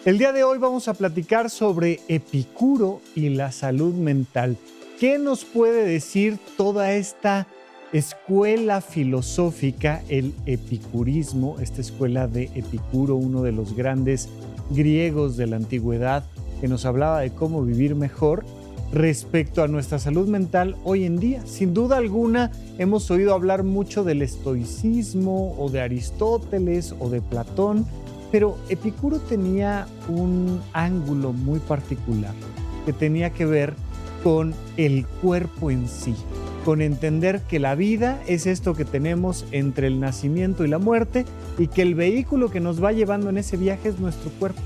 El día de hoy vamos a platicar sobre Epicuro y la salud mental. ¿Qué nos puede decir toda esta escuela filosófica, el epicurismo, esta escuela de Epicuro, uno de los grandes griegos de la antigüedad, que nos hablaba de cómo vivir mejor respecto a nuestra salud mental hoy en día? Sin duda alguna, hemos oído hablar mucho del estoicismo o de Aristóteles o de Platón, pero Epicuro tenía un ángulo muy particular que tenía que ver con el cuerpo en sí, con entender que la vida es esto que tenemos entre el nacimiento y la muerte y que el vehículo que nos va llevando en ese viaje es nuestro cuerpo.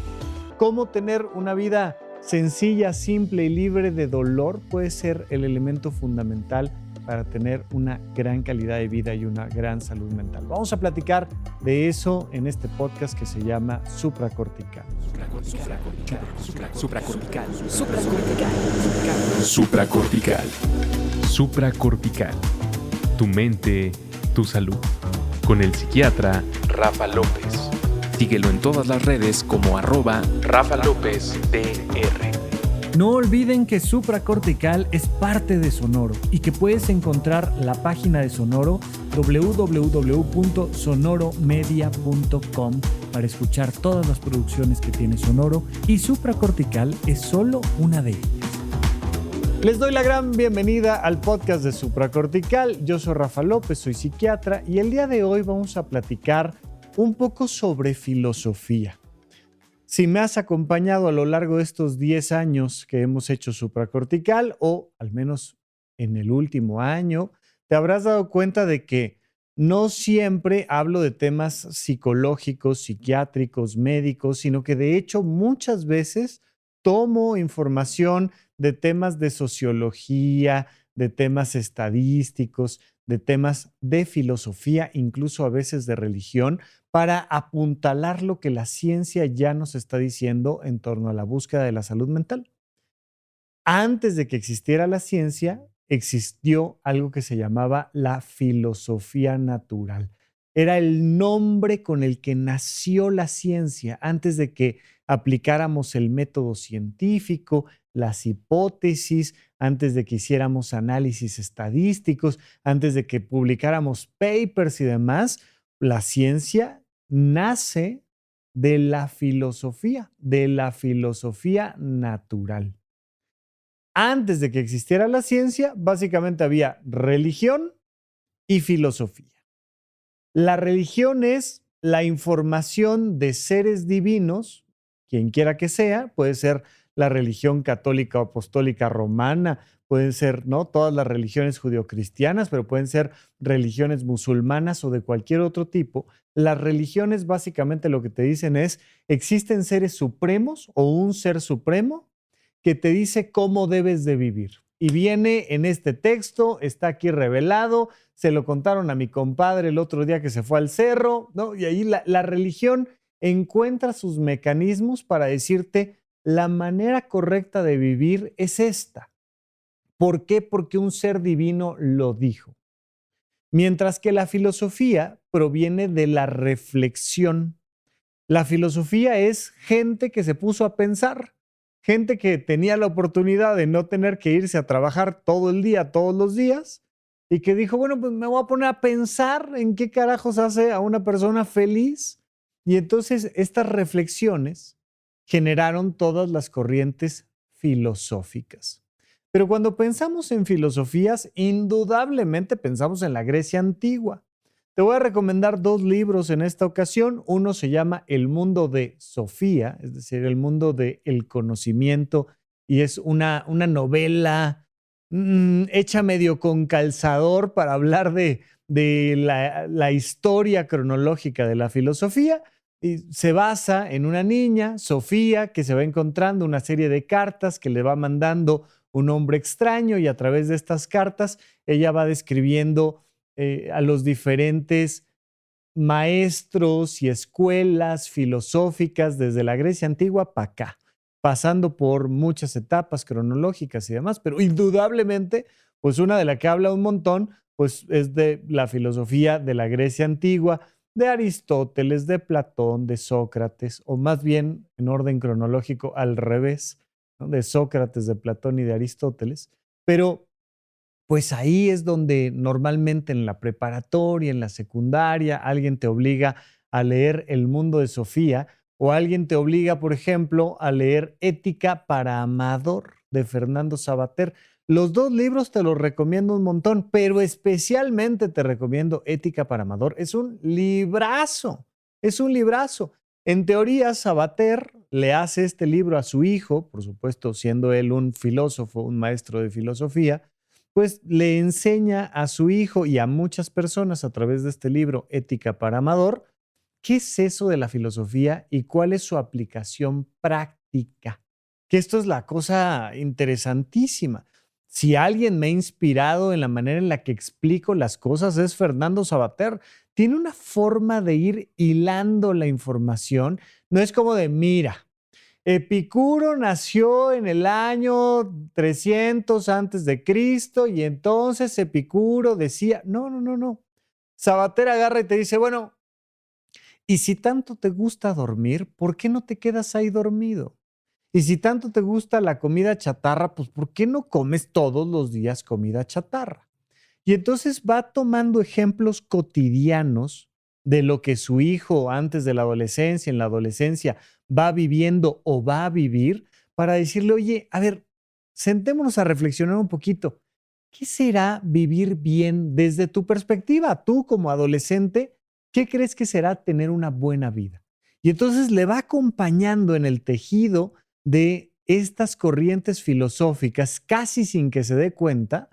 Cómo tener una vida sencilla, simple y libre de dolor puede ser el elemento fundamental para tener una gran calidad de vida y una gran salud mental. Vamos a platicar de eso en este podcast que se llama Supracortical. Supracortical. Tu mente, tu salud. Con el psiquiatra Rafa López. Síguelo en todas las redes como @RafaLópezDR. No olviden que Supracortical es parte de Sonoro y que puedes encontrar la página de Sonoro www.sonoromedia.com para escuchar todas las producciones que tiene Sonoro, y Supracortical es solo una de ellas. Les doy la gran bienvenida al podcast de Supracortical. Yo soy Rafa López, soy psiquiatra, y el día de hoy vamos a platicar un poco sobre filosofía. Si me has acompañado a lo largo de estos 10 años que hemos hecho Supracortical, o al menos en el último año, te habrás dado cuenta de que no siempre hablo de temas psicológicos, psiquiátricos, médicos, sino que de hecho muchas veces tomo información de temas de sociología, de temas estadísticos, de temas de filosofía, incluso a veces de religión, para apuntalar lo que la ciencia ya nos está diciendo en torno a la búsqueda de la salud mental. Antes de que existiera la ciencia, existió algo que se llamaba la filosofía natural. Era el nombre con el que nació la ciencia antes de que aplicáramos el método científico, las hipótesis, antes de que hiciéramos análisis estadísticos, antes de que publicáramos papers y demás. La ciencia nace de la filosofía natural. Antes de que existiera la ciencia, básicamente había religión y filosofía. La religión es la información de seres divinos, quien quiera que sea. Puede ser la religión católica o apostólica romana, pueden ser, ¿no?, todas las religiones judeocristianas, pero pueden ser religiones musulmanas o de cualquier otro tipo. Las religiones básicamente lo que te dicen es: existen seres supremos o un ser supremo que te dice cómo debes de vivir. Y viene en este texto, está aquí revelado, se lo contaron a mi compadre el otro día que se fue al cerro, ¿no? Y ahí la religión encuentra sus mecanismos para decirte: la manera correcta de vivir es esta. ¿Por qué? Porque un ser divino lo dijo. Mientras que la filosofía proviene de la reflexión. La filosofía es gente que se puso a pensar, gente que tenía la oportunidad de no tener que irse a trabajar todo el día, todos los días, y que dijo: bueno, pues me voy a poner a pensar en qué carajos hace a una persona feliz. Y entonces estas reflexiones generaron todas las corrientes filosóficas. Pero cuando pensamos en filosofías, indudablemente pensamos en la Grecia antigua. Te voy a recomendar 2 libros en esta ocasión. Uno se llama El mundo de Sofía, es decir, el mundo del conocimiento, y es una novela hecha medio con calzador para hablar de la historia cronológica de la filosofía. Y se basa en una niña, Sofía, que se va encontrando una serie de cartas que le va mandando un hombre extraño, y a través de estas cartas ella va describiendo a los diferentes maestros y escuelas filosóficas desde la Grecia antigua para acá, pasando por muchas etapas cronológicas y demás, pero indudablemente, pues una de la que habla un montón, pues es de la filosofía de la Grecia antigua, de Aristóteles, de Platón, de Sócrates, o más bien en orden cronológico al revés, ¿no? De Sócrates, de Platón y de Aristóteles. Pero pues ahí es donde normalmente en la preparatoria, en la secundaria, alguien te obliga a leer El mundo de Sofía o alguien te obliga, por ejemplo, a leer Ética para Amador de Fernando Savater. Los dos libros te los recomiendo un montón, pero especialmente te recomiendo Ética para Amador. Es un librazo, es un librazo. En teoría, Savater le hace este libro a su hijo, por supuesto, siendo él un filósofo, un maestro de filosofía, pues le enseña a su hijo y a muchas personas a través de este libro, Ética para Amador, qué es eso de la filosofía y cuál es su aplicación práctica. Que esto es la cosa interesantísima. Si alguien me ha inspirado en la manera en la que explico las cosas es Fernando Savater. Tiene una forma de ir hilando la información. No es como de, mira, Epicuro nació en el año 300 antes de Cristo y entonces Epicuro decía, no. Savater agarra y te dice, bueno, y si tanto te gusta dormir, ¿por qué no te quedas ahí dormido? Y si tanto te gusta la comida chatarra, pues ¿por qué no comes todos los días comida chatarra? Y entonces va tomando ejemplos cotidianos de lo que su hijo antes de la adolescencia, en la adolescencia, va viviendo o va a vivir para decirle, oye, a ver, sentémonos a reflexionar un poquito. ¿Qué será vivir bien desde tu perspectiva? Tú como adolescente, ¿qué crees que será tener una buena vida? Y entonces le va acompañando en el tejido de estas corrientes filosóficas, casi sin que se dé cuenta,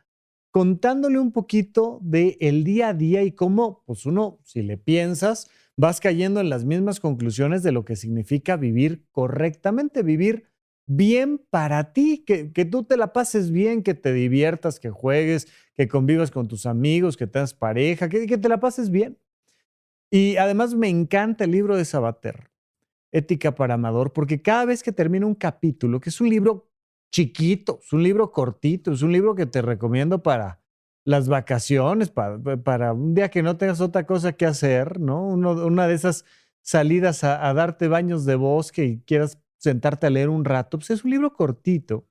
contándole un poquito del día a día y cómo, pues uno, si le piensas, vas cayendo en las mismas conclusiones de lo que significa vivir correctamente, vivir bien para ti, que tú te la pases bien, que te diviertas, que juegues, que convivas con tus amigos, que tengas pareja, que te la pases bien. Y además me encanta el libro de Savater, Ética para Amador, porque cada vez que termina un capítulo, que es un libro chiquito, es un libro cortito, es un libro que te recomiendo para las vacaciones, para un día que no tengas otra cosa que hacer, ¿no? Una de esas salidas a darte baños de bosque y quieras sentarte a leer un rato, pues es un libro cortito,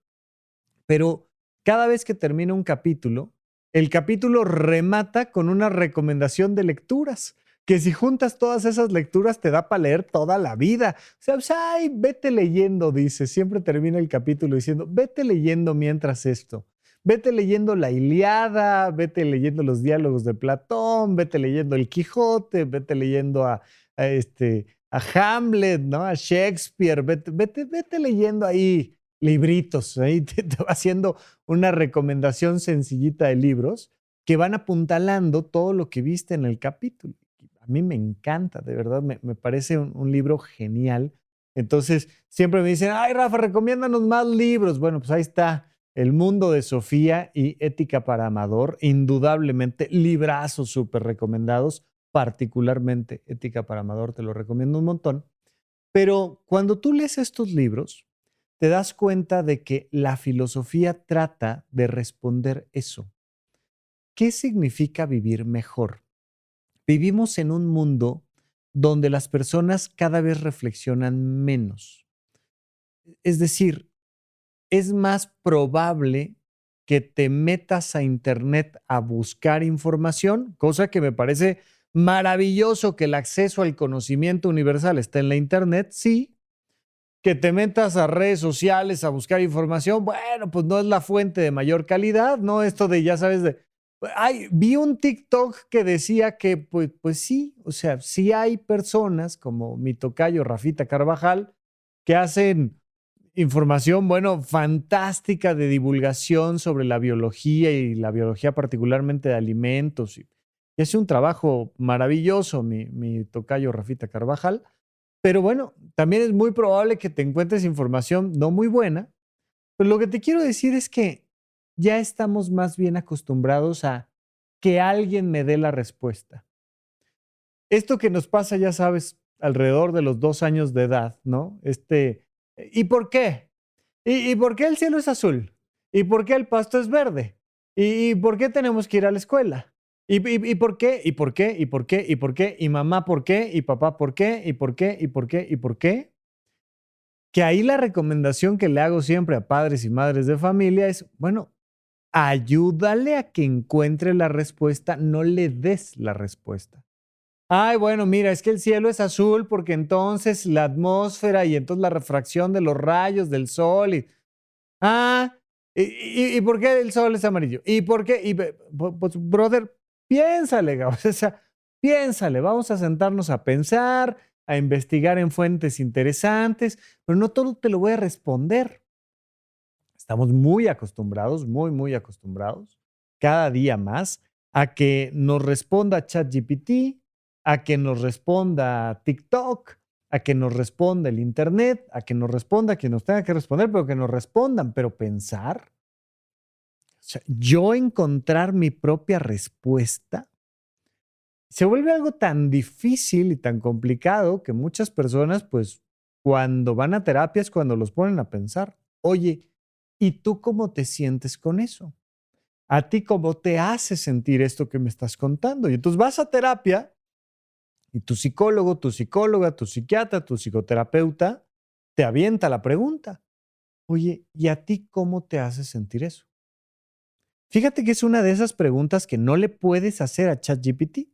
pero cada vez que termina un capítulo, el capítulo remata con una recomendación de lecturas, que si juntas todas esas lecturas te da para leer toda la vida. O sea, pues, ay, vete leyendo, dice, siempre termina el capítulo diciendo, vete leyendo mientras esto. Vete leyendo la Ilíada, vete leyendo los diálogos de Platón, vete leyendo el Quijote, vete leyendo a Hamlet, ¿no? A Shakespeare, vete leyendo ahí libritos, ahí te va haciendo una recomendación sencillita de libros que van apuntalando todo lo que viste en el capítulo. A mí me encanta, de verdad, me parece un libro genial. Entonces, siempre me dicen, ay, Rafa, recomiéndanos más libros. Bueno, pues ahí está, El mundo de Sofía y Ética para Amador, indudablemente, librazos súper recomendados, particularmente Ética para Amador, te lo recomiendo un montón. Pero cuando tú lees estos libros, te das cuenta de que la filosofía trata de responder eso. ¿Qué significa vivir mejor? Vivimos en un mundo donde las personas cada vez reflexionan menos. Es decir, es más probable que te metas a internet a buscar información, cosa que me parece maravilloso que el acceso al conocimiento universal esté en la internet, sí. Que te metas a redes sociales a buscar información, bueno, pues no es la fuente de mayor calidad, ¿no? Esto de, ya sabes, vi un TikTok que decía que, pues sí, o sea, sí hay personas como mi tocayo Rafita Carvajal que hacen información, bueno, fantástica de divulgación sobre la biología y la biología particularmente de alimentos. Y hace un trabajo maravilloso mi tocayo Rafita Carvajal. Pero bueno, también es muy probable que te encuentres información no muy buena. Pero lo que te quiero decir es que ya estamos más bien acostumbrados a que alguien me dé la respuesta. Esto que nos pasa, ya sabes, alrededor de los 2 años de edad, ¿no? ¿Y por qué? ¿Y por qué el cielo es azul? ¿Y por qué el pasto es verde? ¿Y por qué tenemos que ir a la escuela? ¿Y por qué? ¿Y por qué? ¿Y por qué? ¿Y por qué? ¿Y mamá por qué? ¿Y papá por qué? ¿Y por qué? ¿Y por qué? ¿Y por qué? Que ahí la recomendación que le hago siempre a padres y madres de familia es, bueno, ayúdale a que encuentre la respuesta, no le des la respuesta. Ay, bueno, mira, es que el cielo es azul porque entonces la atmósfera y entonces la refracción de los rayos del sol ah, ¿y por qué el sol es amarillo? ¿Y por qué? Pues, brother, piénsale, o sea, piénsale, vamos a sentarnos a pensar, a investigar en fuentes interesantes, pero no todo te lo voy a responder. Estamos muy acostumbrados, muy, muy acostumbrados, cada día más, a que nos responda ChatGPT, a que nos responda TikTok, a que nos responda el Internet, a que nos responda quien nos tenga que responder, pero que nos respondan, pero pensar, o sea, yo encontrar mi propia respuesta, se vuelve algo tan difícil y tan complicado que muchas personas, pues, cuando van a terapias, cuando los ponen a pensar, oye, ¿y tú cómo te sientes con eso? ¿A ti cómo te hace sentir esto que me estás contando? Y entonces vas a terapia y tu psicólogo, tu psicóloga, tu psiquiatra, tu psicoterapeuta te avienta la pregunta. Oye, ¿y a ti cómo te hace sentir eso? Fíjate que es una de esas preguntas que no le puedes hacer a ChatGPT.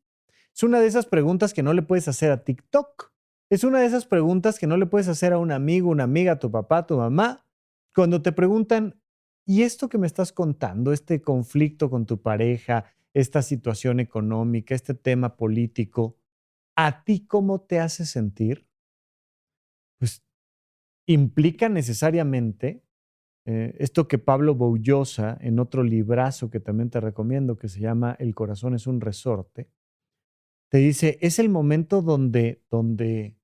Es una de esas preguntas que no le puedes hacer a TikTok. Es una de esas preguntas que no le puedes hacer a un amigo, una amiga, a tu papá, a tu mamá. Cuando te preguntan, ¿y esto que me estás contando, este conflicto con tu pareja, esta situación económica, este tema político, ¿a ti cómo te hace sentir? Pues implica necesariamente esto que Pablo Boullosa, en otro librazo que también te recomiendo, que se llama El corazón es un resorte, te dice, es el momento donde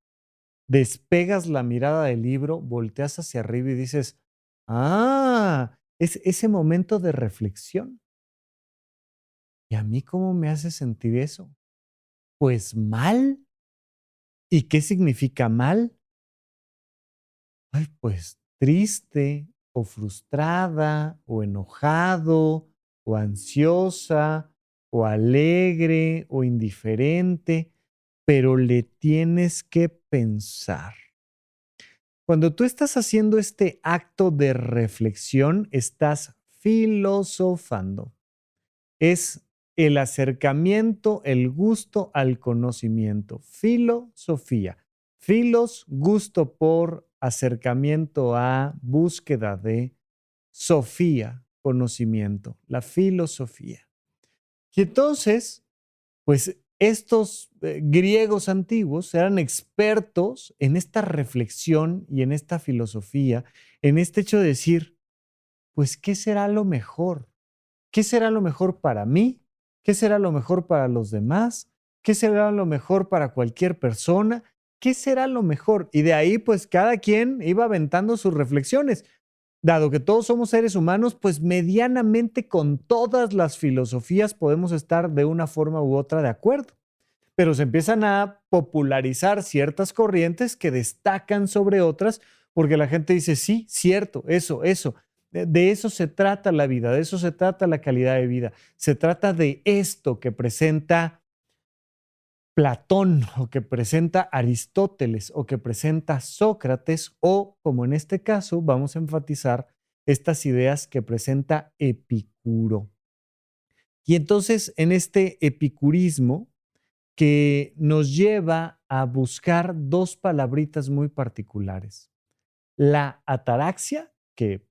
despegas la mirada del libro, volteas hacia arriba y dices, es ese momento de reflexión. ¿Y a mí cómo me hace sentir eso? Pues mal. ¿Y qué significa mal? Ay, pues triste o frustrada o enojado o ansiosa o alegre o indiferente, pero le tienes que pensar. Cuando tú estás haciendo este acto de reflexión, estás filosofando. Es el acercamiento, el gusto al conocimiento. Filosofía. Filos, gusto por, acercamiento a, búsqueda de, sofía, conocimiento, la filosofía. Y entonces, pues estos griegos antiguos eran expertos en esta reflexión y en esta filosofía, en este hecho de decir, pues, ¿qué será lo mejor? ¿Qué será lo mejor para mí? ¿Qué será lo mejor para los demás? ¿Qué será lo mejor para cualquier persona? ¿Qué será lo mejor? Y de ahí, pues cada quien iba aventando sus reflexiones. Dado que todos somos seres humanos, pues medianamente con todas las filosofías podemos estar de una forma u otra de acuerdo. Pero se empiezan a popularizar ciertas corrientes que destacan sobre otras porque la gente dice, sí, cierto, eso. De eso se trata la vida, de eso se trata la calidad de vida. Se trata de esto que presenta Platón o que presenta Aristóteles o que presenta Sócrates o, como en este caso, vamos a enfatizar estas ideas que presenta Epicuro. Y entonces, en este epicurismo que nos lleva a buscar dos palabritas muy particulares. La ataraxia, que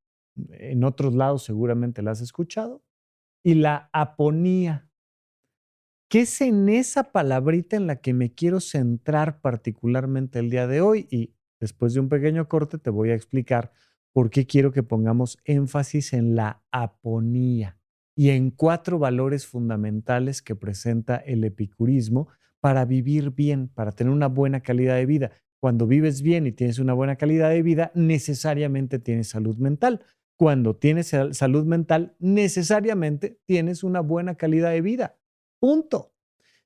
en otros lados seguramente la has escuchado, y la aponía. ¿Qué es en esa palabrita en la que me quiero centrar particularmente el día de hoy? Y después de un pequeño corte te voy a explicar por qué quiero que pongamos énfasis en la aponía y en 4 valores fundamentales que presenta el epicurismo para vivir bien, para tener una buena calidad de vida. Cuando vives bien y tienes una buena calidad de vida, necesariamente tienes salud mental. Cuando tienes salud mental, necesariamente tienes una buena calidad de vida. Punto.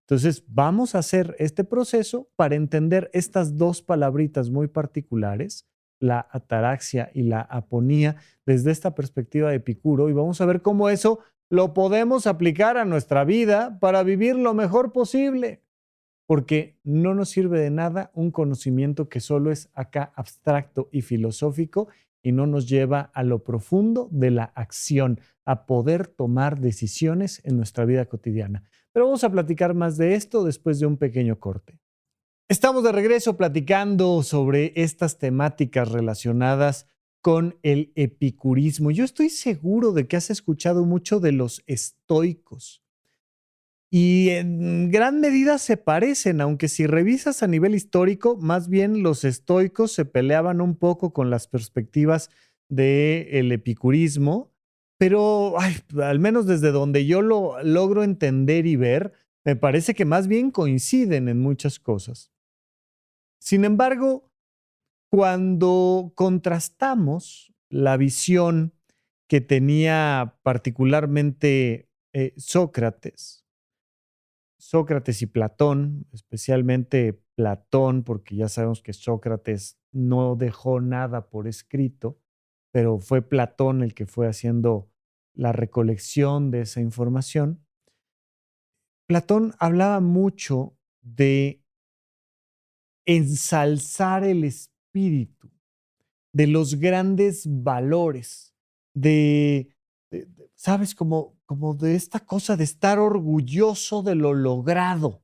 Entonces, vamos a hacer este proceso para entender estas dos palabritas muy particulares, la ataraxia y la aponía, desde esta perspectiva de Epicuro, y vamos a ver cómo eso lo podemos aplicar a nuestra vida para vivir lo mejor posible, porque no nos sirve de nada un conocimiento que solo es acá abstracto y filosófico y no nos lleva a lo profundo de la acción, a poder tomar decisiones en nuestra vida cotidiana. Pero vamos a platicar más de esto después de un pequeño corte. Estamos de regreso platicando sobre estas temáticas relacionadas con el epicurismo. Yo estoy seguro de que has escuchado mucho de los estoicos y en gran medida se parecen, aunque si revisas a nivel histórico, más bien los estoicos se peleaban un poco con las perspectivas del epicurismo, pero al menos desde donde yo lo logro entender y ver, me parece que más bien coinciden en muchas cosas. Sin embargo, cuando contrastamos la visión que tenía particularmente Sócrates y Platón, especialmente Platón, porque ya sabemos que Sócrates no dejó nada por escrito, pero fue Platón el que fue haciendo la recolección de esa información. Platón hablaba mucho de ensalzar el espíritu, de los grandes valores, ¿sabes? Como de esta cosa de estar orgulloso de lo logrado.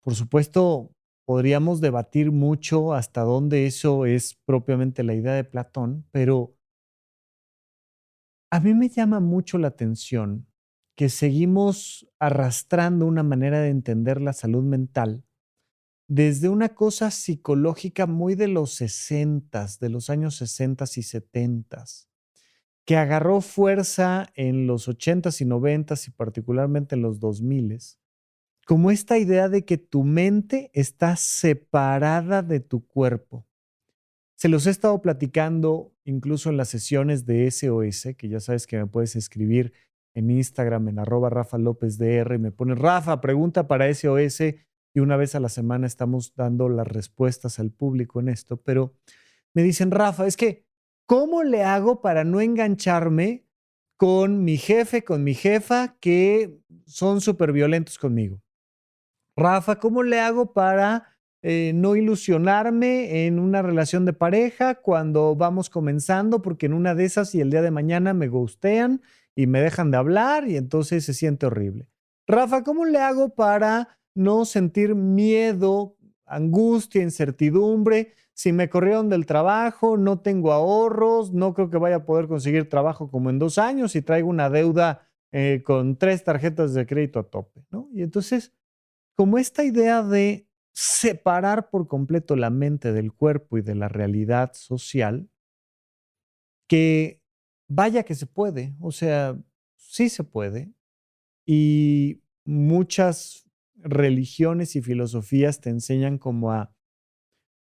Por supuesto, podríamos debatir mucho hasta dónde eso es propiamente la idea de Platón, pero a mí me llama mucho la atención que seguimos arrastrando una manera de entender la salud mental desde una cosa psicológica muy de los 60, de los años 60 y 70, que agarró fuerza en los 80 y 90 y particularmente en los 2000, como esta idea de que tu mente está separada de tu cuerpo. Se los he estado platicando incluso en las sesiones de SOS, que ya sabes que me puedes escribir en Instagram en @RafaLópezDR y me pones, Rafa, pregunta para SOS, y una vez a la semana estamos dando las respuestas al público en esto, pero me dicen, Rafa, es que, ¿cómo le hago para no engancharme con mi jefe, con mi jefa, que son súper violentos conmigo? Rafa, ¿cómo le hago para no ilusionarme en una relación de pareja cuando vamos comenzando? Porque en una de esas y el día de mañana me ghostean y me dejan de hablar y entonces se siente horrible. Rafa, ¿cómo le hago para no sentir miedo, angustia, incertidumbre? Si me corrieron del trabajo, no tengo ahorros, no creo que vaya a poder conseguir trabajo como en 2 años y traigo una deuda con 3 tarjetas de crédito a tope, ¿no? Y entonces como esta idea de separar por completo la mente del cuerpo y de la realidad social, que vaya que se puede, o sea, sí se puede, y muchas religiones y filosofías te enseñan como a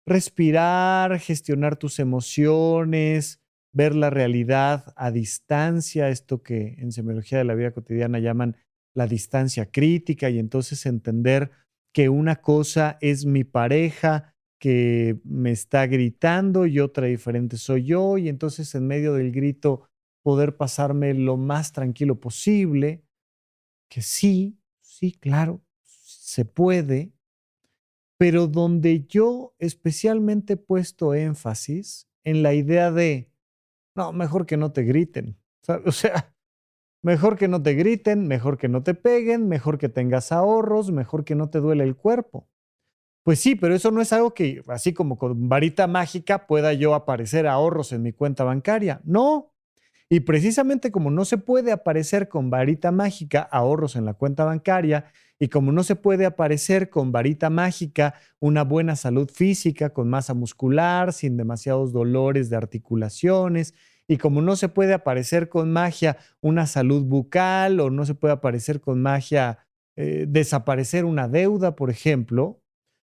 respirar, gestionar tus emociones, ver la realidad a distancia, esto que en semiología de la vida cotidiana llaman la distancia crítica, y entonces entender que una cosa es mi pareja que me está gritando y otra diferente soy yo, y entonces en medio del grito poder pasarme lo más tranquilo posible, que sí, sí, claro, se puede, pero donde yo especialmente he puesto énfasis en la idea de, no, mejor que no te griten. O sea, mejor que no te griten, mejor que no te peguen, mejor que tengas ahorros, mejor que no te duele el cuerpo. Pues sí, pero eso no es algo que, así como con varita mágica, pueda yo aparecer ahorros en mi cuenta bancaria. No. Y precisamente como no se puede aparecer con varita mágica ahorros en la cuenta bancaria y como no se puede aparecer con varita mágica una buena salud física con masa muscular, sin demasiados dolores de articulaciones, y como no se puede aparecer con magia una salud bucal o no se puede aparecer con magia desaparecer una deuda, por ejemplo,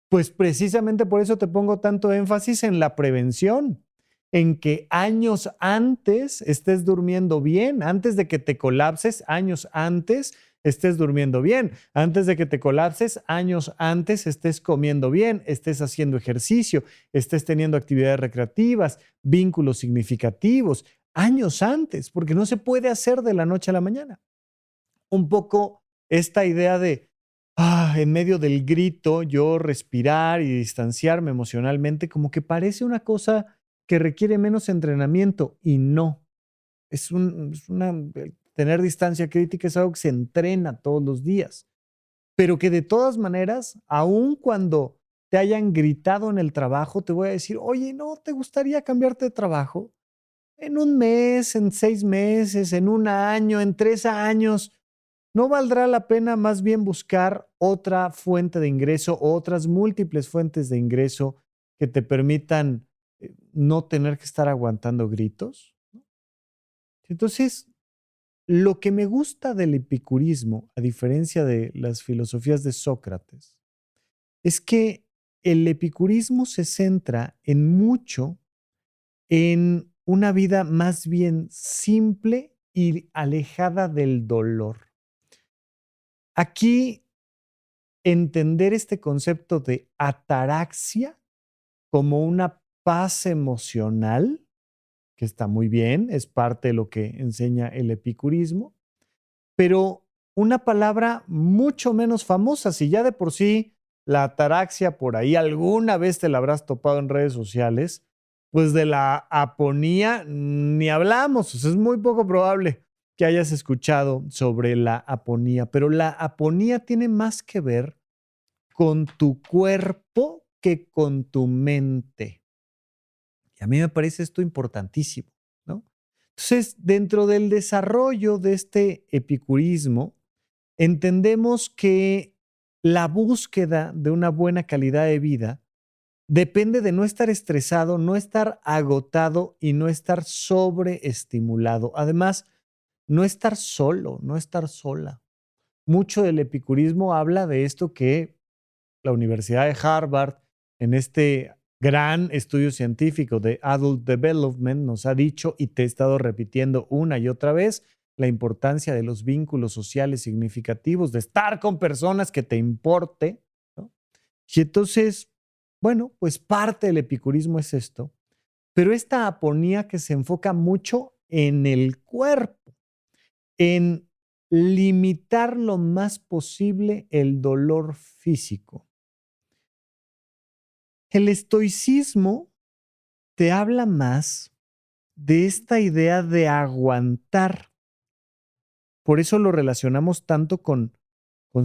pues precisamente por eso te pongo tanto énfasis en la prevención, en que años antes estés durmiendo bien, antes de que te colapses, años antes estés durmiendo bien, antes de que te colapses, años antes estés comiendo bien, estés haciendo ejercicio, estés teniendo actividades recreativas, vínculos significativos, años antes, porque no se puede hacer de la noche a la mañana. Un poco esta idea de, en medio del grito, yo respirar y distanciarme emocionalmente, como que parece una cosa que requiere menos entrenamiento y no. Tener distancia crítica es algo que se entrena todos los días, pero que de todas maneras, aun cuando te hayan gritado en el trabajo, te voy a decir, oye, ¿no te gustaría cambiarte de trabajo? En un mes, en 6 meses, en un año, en 3 años. ¿No valdrá la pena más bien buscar otra fuente de ingreso o otras múltiples fuentes de ingreso que te permitan no tener que estar aguantando gritos? Entonces, lo que me gusta del epicurismo, a diferencia de las filosofías de Sócrates, es que el epicurismo se centra en mucho en una vida más bien simple y alejada del dolor. Aquí, entender este concepto de ataraxia como una paz emocional, que está muy bien, es parte de lo que enseña el epicurismo, pero una palabra mucho menos famosa. Si ya de por sí la ataraxia por ahí alguna vez te la habrás topado en redes sociales, pues de la aponía ni hablamos. O sea, es muy poco probable que hayas escuchado sobre la aponía, pero la aponía tiene más que ver con tu cuerpo que con tu mente. Y a mí me parece esto importantísimo, ¿no? Entonces, dentro del desarrollo de este epicurismo, entendemos que la búsqueda de una buena calidad de vida depende de no estar estresado, no estar agotado y no estar sobreestimulado. Además, no estar solo, no estar sola. Mucho del epicurismo habla de esto que la Universidad de Harvard, en este gran estudio científico de Adult Development, nos ha dicho, y te he estado repitiendo una y otra vez, la importancia de los vínculos sociales significativos, de estar con personas que te importe, ¿no? Y entonces, bueno, pues parte del epicurismo es esto, pero esta aponía que se enfoca mucho en el cuerpo, en limitar lo más posible el dolor físico. El estoicismo te habla más de esta idea de aguantar. Por eso lo relacionamos tanto con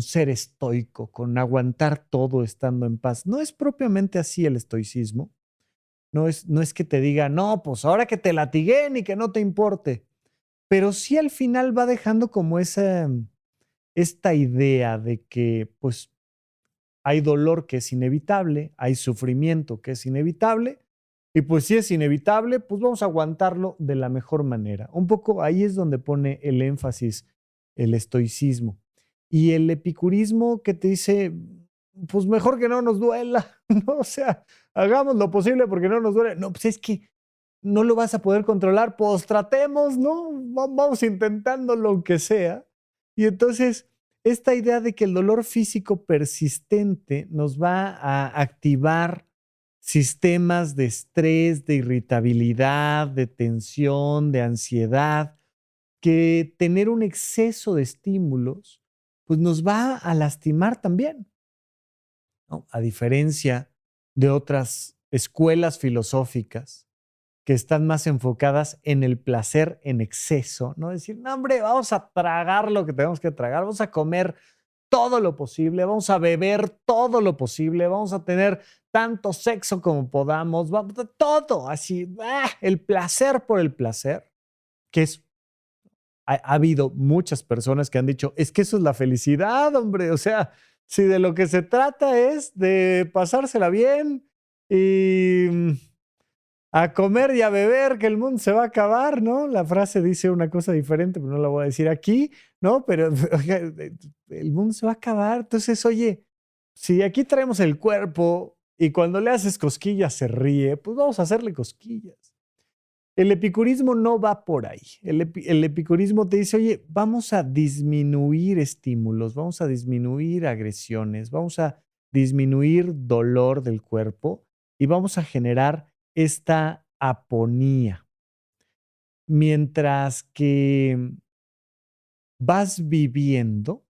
ser estoico, con aguantar todo estando en paz. No es propiamente así el estoicismo. No es que te diga, no, pues ahora que te latigué ni que no te importe. Pero sí al final va dejando como esta idea de que pues hay dolor que es inevitable, hay sufrimiento que es inevitable, y pues si es inevitable, pues vamos a aguantarlo de la mejor manera. Un poco ahí es donde pone el énfasis el estoicismo. Y el epicurismo que te dice, pues mejor que no nos duela, ¿no? O sea, hagamos lo posible porque no nos duele. No, pues es que no lo vas a poder controlar, pues tratemos, ¿no? Vamos intentando lo que sea. Y entonces esta idea de que el dolor físico persistente nos va a activar sistemas de estrés, de irritabilidad, de tensión, de ansiedad, que tener un exceso de estímulos, pues nos va a lastimar también, ¿no? A diferencia de otras escuelas filosóficas que están más enfocadas en el placer en exceso, ¿no? Decir, no, hombre, vamos a tragar lo que tenemos que tragar, vamos a comer todo lo posible, vamos a beber todo lo posible, vamos a tener tanto sexo como podamos, vamos a todo así, el placer por el placer, que ha habido muchas personas que han dicho, es que eso es la felicidad, hombre, o sea, si de lo que se trata es de pasársela bien y a comer y a beber, que el mundo se va a acabar, ¿no? La frase dice una cosa diferente, pero no la voy a decir aquí, ¿no? Pero oiga, el mundo se va a acabar. Entonces, oye, si aquí traemos el cuerpo y cuando le haces cosquillas se ríe, pues vamos a hacerle cosquillas. El epicurismo no va por ahí. El epicurismo te dice, oye, vamos a disminuir estímulos, vamos a disminuir agresiones, vamos a disminuir dolor del cuerpo y vamos a generar esta aponía. mientras que vas viviendo,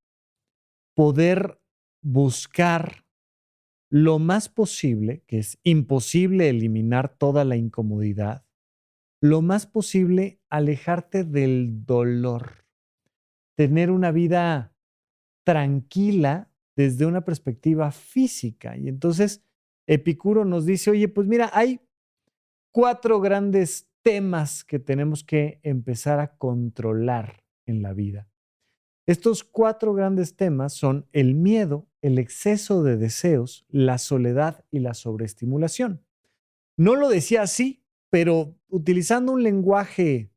poder buscar lo más posible, que es imposible eliminar toda la incomodidad, lo más posible alejarte del dolor, tener una vida tranquila desde una perspectiva física. Y entonces Epicuro nos dice, oye, pues mira, hay 4 grandes temas que tenemos que empezar a controlar en la vida. Estos 4 grandes temas son el miedo, el exceso de deseos, la soledad y la sobreestimulación. No lo decía así, pero utilizando un lenguaje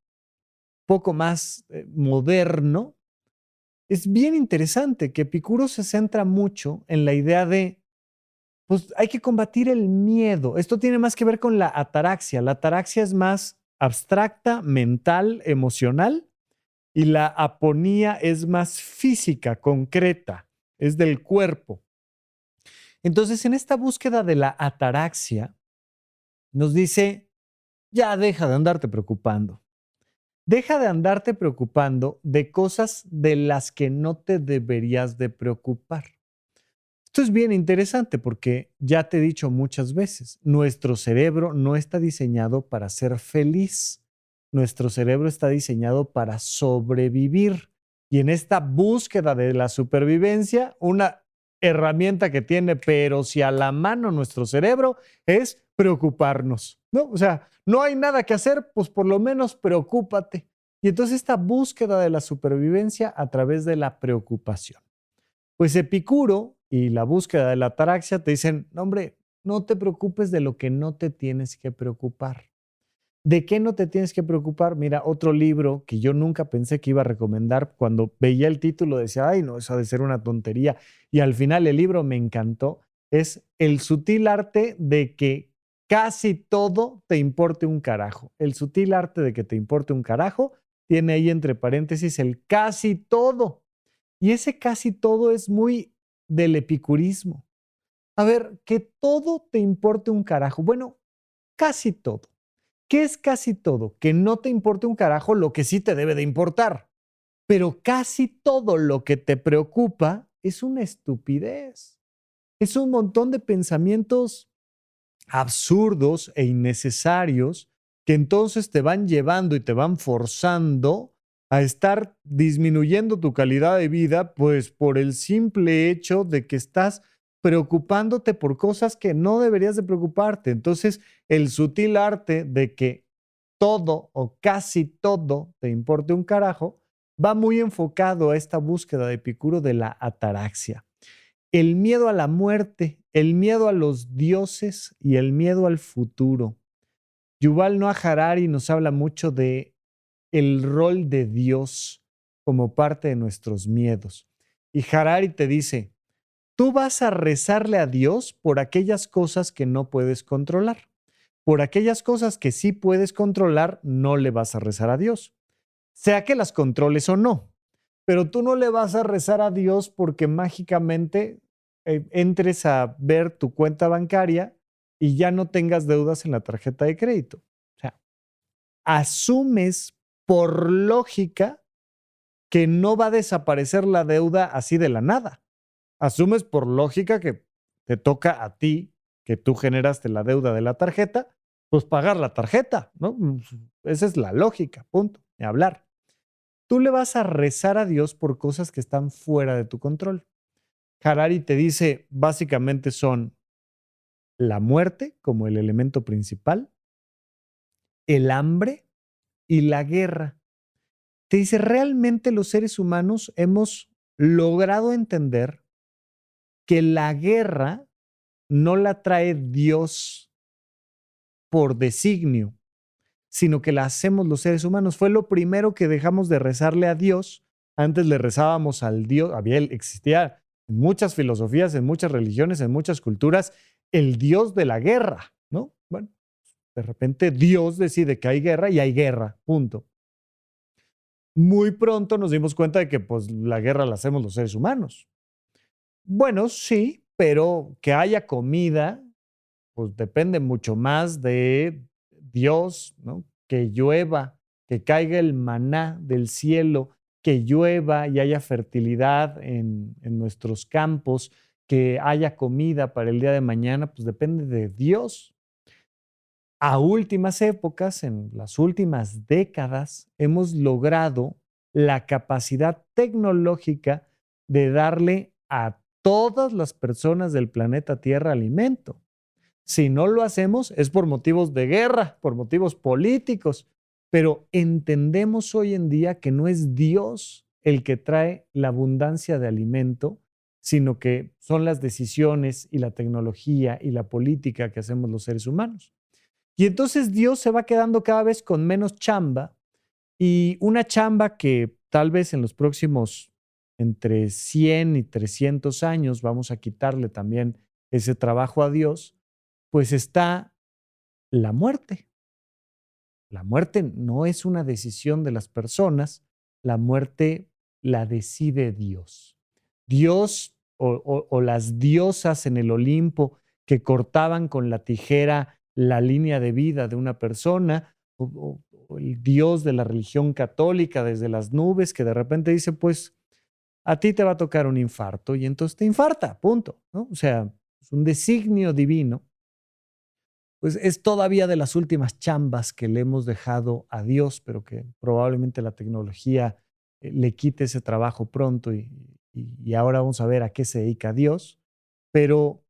poco más moderno, es bien interesante que Epicuro se centra mucho en la idea de, pues hay que combatir el miedo. Esto tiene más que ver con la ataraxia. La ataraxia es más abstracta, mental, emocional, y la aponía es más física, concreta, es del cuerpo. Entonces, en esta búsqueda de la ataraxia, nos dice, ya deja de andarte preocupando. Deja de andarte preocupando de cosas de las que no te deberías de preocupar. Esto es bien interesante porque ya te he dicho muchas veces, nuestro cerebro no está diseñado para ser feliz. Nuestro cerebro está diseñado para sobrevivir. Y en esta búsqueda de la supervivencia, una herramienta que tiene, pero si a la mano nuestro cerebro, es preocuparnos, ¿no? O sea, no hay nada que hacer, pues por lo menos preocúpate. Y entonces esta búsqueda de la supervivencia a través de la preocupación. Pues Epicuro y la búsqueda de la ataraxia te dicen, no, hombre, no te preocupes de lo que no te tienes que preocupar. ¿De qué no te tienes que preocupar? Mira, otro libro que yo nunca pensé que iba a recomendar, cuando veía el título decía, ay, no, eso ha de ser una tontería. Y al final el libro me encantó, es El sutil arte de que casi todo te importe un carajo. El sutil arte de que te importe un carajo tiene ahí entre paréntesis el casi todo. Y ese casi todo es muy del epicurismo. A ver, que todo te importe un carajo. Bueno, casi todo. ¿Qué es casi todo? Que no te importe un carajo lo que sí te debe de importar. Pero casi todo lo que te preocupa es una estupidez. Es un montón de pensamientos absurdos e innecesarios que entonces te van llevando y te van forzando a estar disminuyendo tu calidad de vida, pues por el simple hecho de que estás preocupándote por cosas que no deberías de preocuparte. Entonces, el sutil arte de que todo o casi todo te importe un carajo va muy enfocado a esta búsqueda de Epicuro de la ataraxia. El miedo a la muerte, el miedo a los dioses y el miedo al futuro. Yuval Noah Harari nos habla mucho de el rol de Dios como parte de nuestros miedos. Y Harari te dice, tú vas a rezarle a Dios por aquellas cosas que no puedes controlar. Por aquellas cosas que sí puedes controlar, no le vas a rezar a Dios. Sea que las controles o no. Pero tú no le vas a rezar a Dios porque mágicamente entres a ver tu cuenta bancaria y ya no tengas deudas en la tarjeta de crédito. O sea, asumes por lógica que no va a desaparecer la deuda así de la nada. Asumes por lógica que te toca a ti, que tú generaste la deuda de la tarjeta, pues pagar la tarjeta, ¿no? Esa es la lógica, punto, ni hablar. Tú le vas a rezar a Dios por cosas que están fuera de tu control. Harari te dice, básicamente son la muerte como el elemento principal, el hambre y la guerra. Te dice, realmente los seres humanos hemos logrado entender que la guerra no la trae Dios por designio, sino que la hacemos los seres humanos. Fue lo primero que dejamos de rezarle a Dios. Antes le rezábamos al Dios, existía en muchas filosofías, en muchas religiones, en muchas culturas, el Dios de la guerra, ¿no? Bueno, de repente Dios decide que hay guerra y hay guerra, punto. Muy pronto nos dimos cuenta de que pues la guerra la hacemos los seres humanos. Bueno, sí, pero que haya comida, pues depende mucho más de Dios, ¿no? Que llueva, que caiga el maná del cielo, que llueva y haya fertilidad en nuestros campos, que haya comida para el día de mañana, pues depende de Dios. A últimas épocas, en las últimas décadas, hemos logrado la capacidad tecnológica de darle a todas las personas del planeta Tierra alimento. Si no lo hacemos es por motivos de guerra, por motivos políticos, pero entendemos hoy en día que no es Dios el que trae la abundancia de alimento, sino que son las decisiones y la tecnología y la política que hacemos los seres humanos. Y entonces Dios se va quedando cada vez con menos chamba, y una chamba que tal vez en los próximos entre 100 y 300 años vamos a quitarle también ese trabajo a Dios, pues está la muerte. La muerte no es una decisión de las personas, la muerte la decide Dios. Dios o las diosas en el Olimpo que cortaban con la tijera la línea de vida de una persona, o el Dios de la religión católica desde las nubes que de repente dice, pues a ti te va a tocar un infarto y entonces te infarta, punto, ¿no? O sea, es un designio divino. Pues es todavía de las últimas chambas que le hemos dejado a Dios, pero que probablemente la tecnología le quite ese trabajo pronto y ahora vamos a ver a qué se dedica Dios. Pero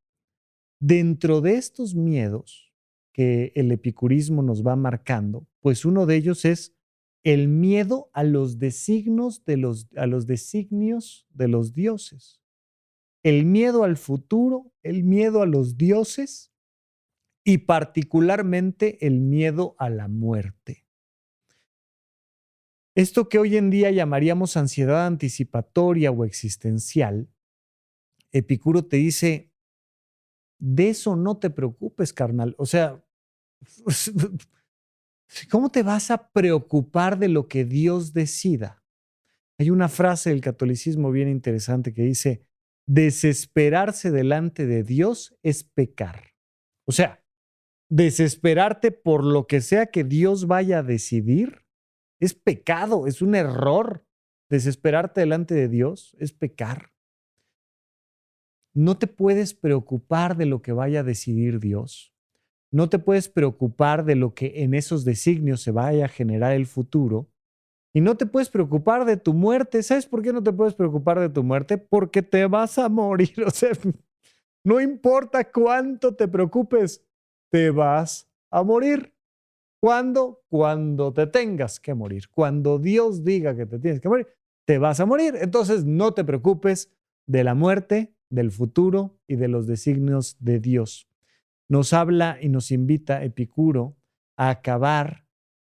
dentro de estos miedos que el epicurismo nos va marcando, pues uno de ellos es el miedo a los designios de los dioses. El miedo al futuro, el miedo a los dioses y particularmente el miedo a la muerte. Esto que hoy en día llamaríamos ansiedad anticipatoria o existencial, Epicuro te dice, de eso no te preocupes, carnal. O sea, ¿cómo te vas a preocupar de lo que Dios decida? Hay una frase del catolicismo bien interesante que dice, desesperarse delante de Dios es pecar. O sea, desesperarte por lo que sea que Dios vaya a decidir es pecado, es un error. Desesperarte delante de Dios es pecar. No te puedes preocupar de lo que vaya a decidir Dios. No te puedes preocupar de lo que en esos designios se vaya a generar el futuro. Y no te puedes preocupar de tu muerte. ¿Sabes por qué no te puedes preocupar de tu muerte? Porque te vas a morir. O sea, no importa cuánto te preocupes, te vas a morir. ¿Cuándo? Cuando te tengas que morir. Cuando Dios diga que te tienes que morir, te vas a morir. Entonces no te preocupes de la muerte, del futuro y de los designios de Dios. Nos habla y nos invita Epicuro a acabar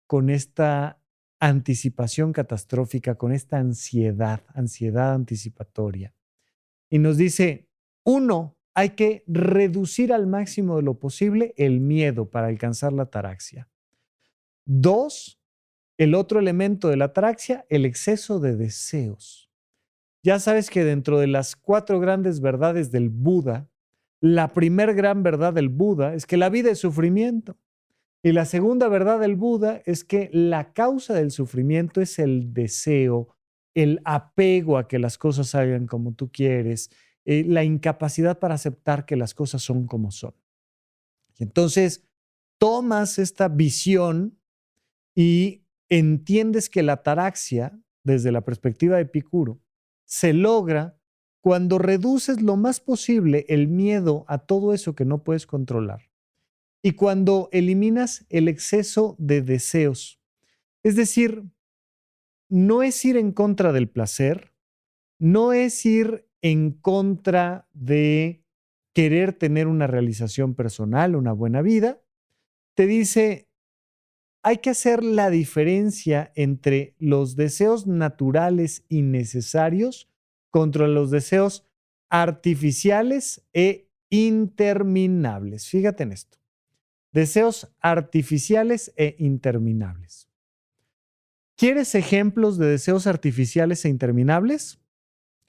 con esta anticipación catastrófica, con esta ansiedad anticipatoria. Y nos dice, uno, hay que reducir al máximo de lo posible el miedo para alcanzar la ataraxia. Dos, el otro elemento de la ataraxia, el exceso de deseos. Ya sabes que dentro de las 4 grandes verdades del Buda, la primer gran verdad del Buda es que la vida es sufrimiento. Y la segunda verdad del Buda es que la causa del sufrimiento es el deseo, el apego a que las cosas salgan como tú quieres, la incapacidad para aceptar que las cosas son como son. Y entonces tomas esta visión y entiendes que la ataraxia, desde la perspectiva de Epicuro, se logra cuando reduces lo más posible el miedo a todo eso que no puedes controlar y cuando eliminas el exceso de deseos. Es decir, no es ir en contra del placer, no es ir en contra de querer tener una realización personal, una buena vida. Te dice, hay que hacer la diferencia entre los deseos naturales y necesarios contra los deseos artificiales e interminables. Fíjate en esto. Deseos artificiales e interminables. ¿Quieres ejemplos de deseos artificiales e interminables?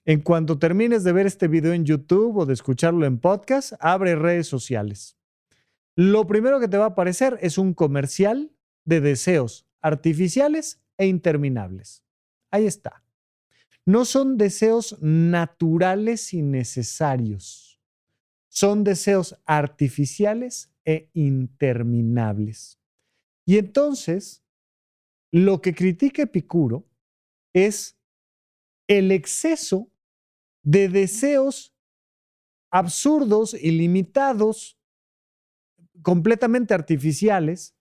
En cuanto termines de ver este video en YouTube o de escucharlo en podcast, abre redes sociales. Lo primero que te va a aparecer es un comercial de deseos artificiales e interminables. Ahí está. No son deseos naturales y necesarios. Son deseos artificiales e interminables. Y entonces, lo que critica Epicuro es el exceso de deseos absurdos, ilimitados, completamente artificiales.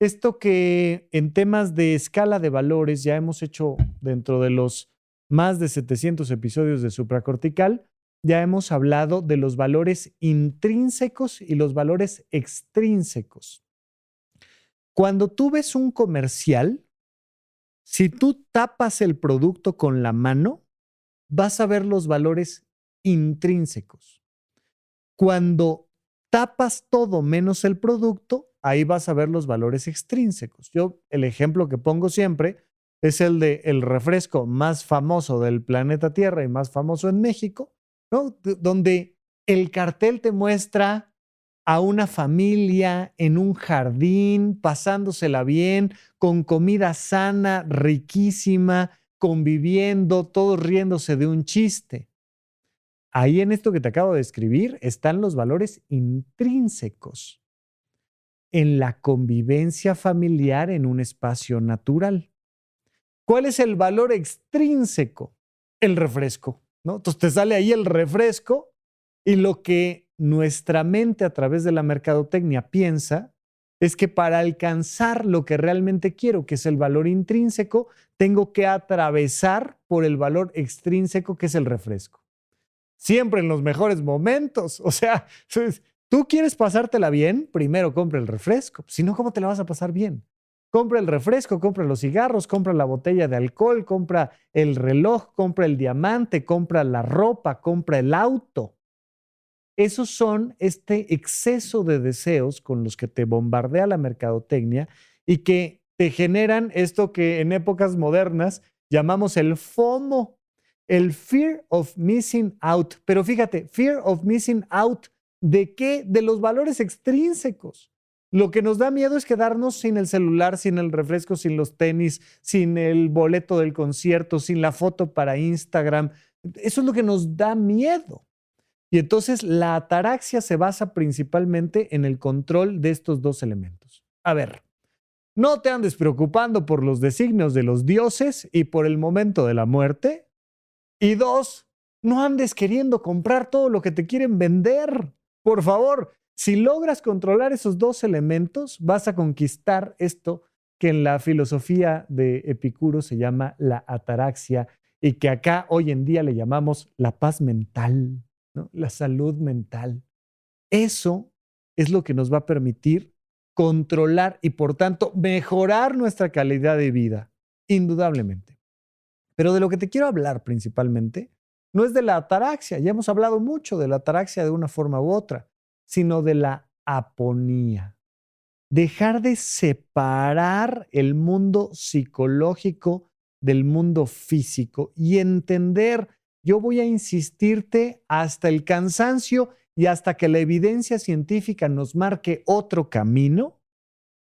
Esto que en temas de escala de valores ya hemos hecho dentro de los más de 700 episodios de supracortical, ya hemos hablado de los valores intrínsecos y los valores extrínsecos. Cuando tú ves un comercial, si tú tapas el producto con la mano, vas a ver los valores intrínsecos. Cuando tapas todo menos el producto, ahí vas a ver los valores extrínsecos. El ejemplo que pongo siempre es el de el refresco más famoso del planeta Tierra y más famoso en México, ¿no? Donde el cartel te muestra a una familia en un jardín, pasándosela bien, con comida sana, riquísima, conviviendo, todos riéndose de un chiste. Ahí en esto que te acabo de describir están los valores intrínsecos en la convivencia familiar en un espacio natural. ¿Cuál es el valor extrínseco? El refresco, ¿no? Entonces te sale ahí el refresco y lo que nuestra mente a través de la mercadotecnia piensa es que para alcanzar lo que realmente quiero, que es el valor intrínseco, tengo que atravesar por el valor extrínseco, que es el refresco. Siempre en los mejores momentos. O sea, tú quieres pasártela bien, primero compra el refresco. Si no, ¿cómo te la vas a pasar bien? Compra el refresco, compra los cigarros, compra la botella de alcohol, compra el reloj, compra el diamante, compra la ropa, compra el auto. Esos son este exceso de deseos con los que te bombardea la mercadotecnia y que te generan esto que en épocas modernas llamamos el FOMO, el Fear of Missing Out. Pero fíjate, Fear of Missing Out, ¿de qué? De los valores extrínsecos. Lo que nos da miedo es quedarnos sin el celular, sin el refresco, sin los tenis, sin el boleto del concierto, sin la foto para Instagram. Eso es lo que nos da miedo. Y entonces la ataraxia se basa principalmente en el control de estos dos elementos. A ver, no te andes preocupando por los designios de los dioses y por el momento de la muerte. Y dos, no andes queriendo comprar todo lo que te quieren vender. Por favor, si logras controlar esos dos elementos, vas a conquistar esto que en la filosofía de Epicuro se llama la ataraxia y que acá hoy en día le llamamos la paz mental, ¿no? La salud mental. Eso es lo que nos va a permitir controlar y por tanto mejorar nuestra calidad de vida, indudablemente. Pero de lo que te quiero hablar principalmente no es de la ataraxia, ya hemos hablado mucho de la ataraxia de una forma u otra, sino de la aponía. Dejar de separar el mundo psicológico del mundo físico y entender, yo voy a insistirte hasta el cansancio y hasta que la evidencia científica nos marque otro camino.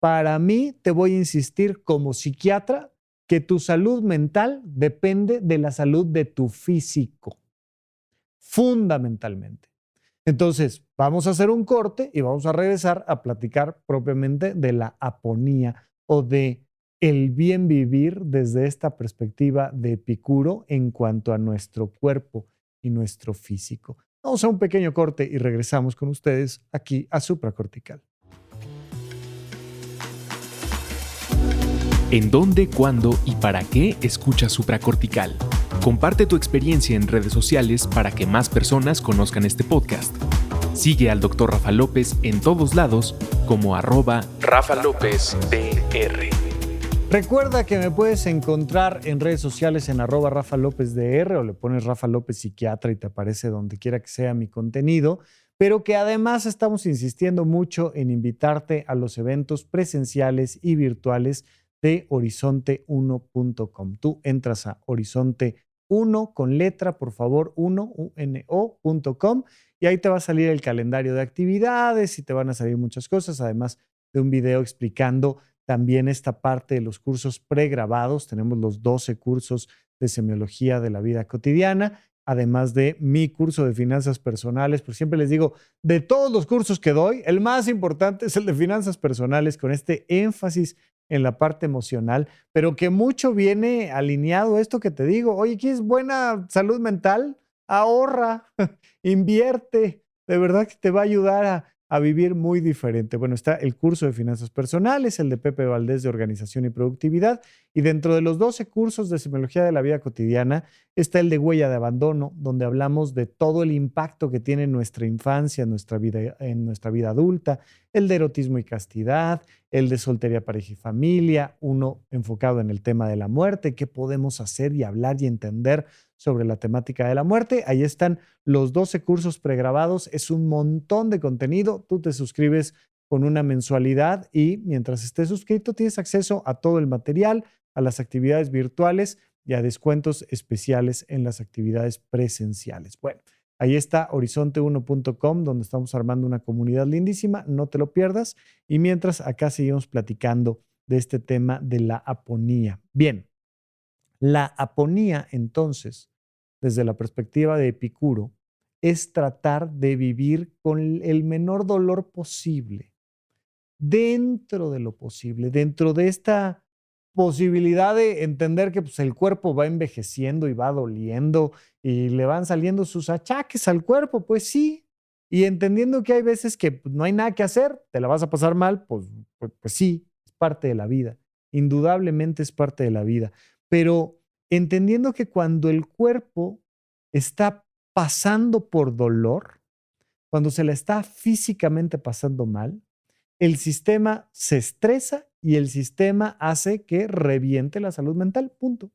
Para mí, te voy a insistir como psiquiatra que tu salud mental depende de la salud de tu físico, fundamentalmente. Entonces, vamos a hacer un corte y vamos a regresar a platicar propiamente de la aponía o de el bien vivir desde esta perspectiva de Epicuro en cuanto a nuestro cuerpo y nuestro físico. Vamos a un pequeño corte y regresamos con ustedes aquí a Supracortical. ¿En dónde, cuándo y para qué escuchas Supracortical? Comparte tu experiencia en redes sociales para que más personas conozcan este podcast. Sigue al Dr. Rafa López en todos lados como @RafaLópezDR. Recuerda que me puedes encontrar en redes sociales en @RafaLópezDR o le pones Rafa López Psiquiatra y te aparece donde quiera que sea mi contenido, pero que además estamos insistiendo mucho en invitarte a los eventos presenciales y virtuales de horizonte1.com. Tú entras a horizonte1 con letra, por favor, 1.com y ahí te va a salir el calendario de actividades y te van a salir muchas cosas, además de un video explicando también esta parte de los cursos pregrabados. Tenemos los 12 cursos de semiología de la vida cotidiana, además de mi curso de finanzas personales. Pues siempre les digo, de todos los cursos que doy, el más importante es el de finanzas personales, con este énfasis en la parte emocional, pero que mucho viene alineado a esto que te digo. Oye, ¿quieres buena salud mental? Ahorra, invierte, de verdad que te va a ayudar a vivir muy diferente. Bueno, está el curso de finanzas personales, el de Pepe Valdés de organización y productividad, y dentro de los 12 cursos de semiología de la vida cotidiana está el de huella de abandono, donde hablamos de todo el impacto que tiene nuestra infancia en nuestra vida adulta, el de erotismo y castidad, el de soltería, pareja y familia, uno enfocado en el tema de la muerte, qué podemos hacer y hablar y entender sobre la temática de la muerte. Ahí están los 12 cursos pregrabados, es un montón de contenido. Tú te suscribes con una mensualidad y mientras estés suscrito tienes acceso a todo el material, a las actividades virtuales y a descuentos especiales en las actividades presenciales. Bueno, ahí está horizonte1.com, donde estamos armando una comunidad lindísima, no te lo pierdas. Y mientras, acá seguimos platicando de este tema de la aponía. Bien, la aponía, entonces, desde la perspectiva de Epicuro, es tratar de vivir con el menor dolor posible, dentro de lo posible, dentro de esta posibilidad de entender que pues, el cuerpo va envejeciendo y va doliendo y le van saliendo sus achaques al cuerpo, pues sí, y entendiendo que hay veces que pues, no hay nada que hacer, te la vas a pasar mal, pues sí, es parte de la vida, indudablemente es parte de la vida, pero entendiendo que cuando el cuerpo está pasando por dolor, cuando se la está físicamente pasando mal, el sistema se estresa y el sistema hace que reviente la salud mental, punto.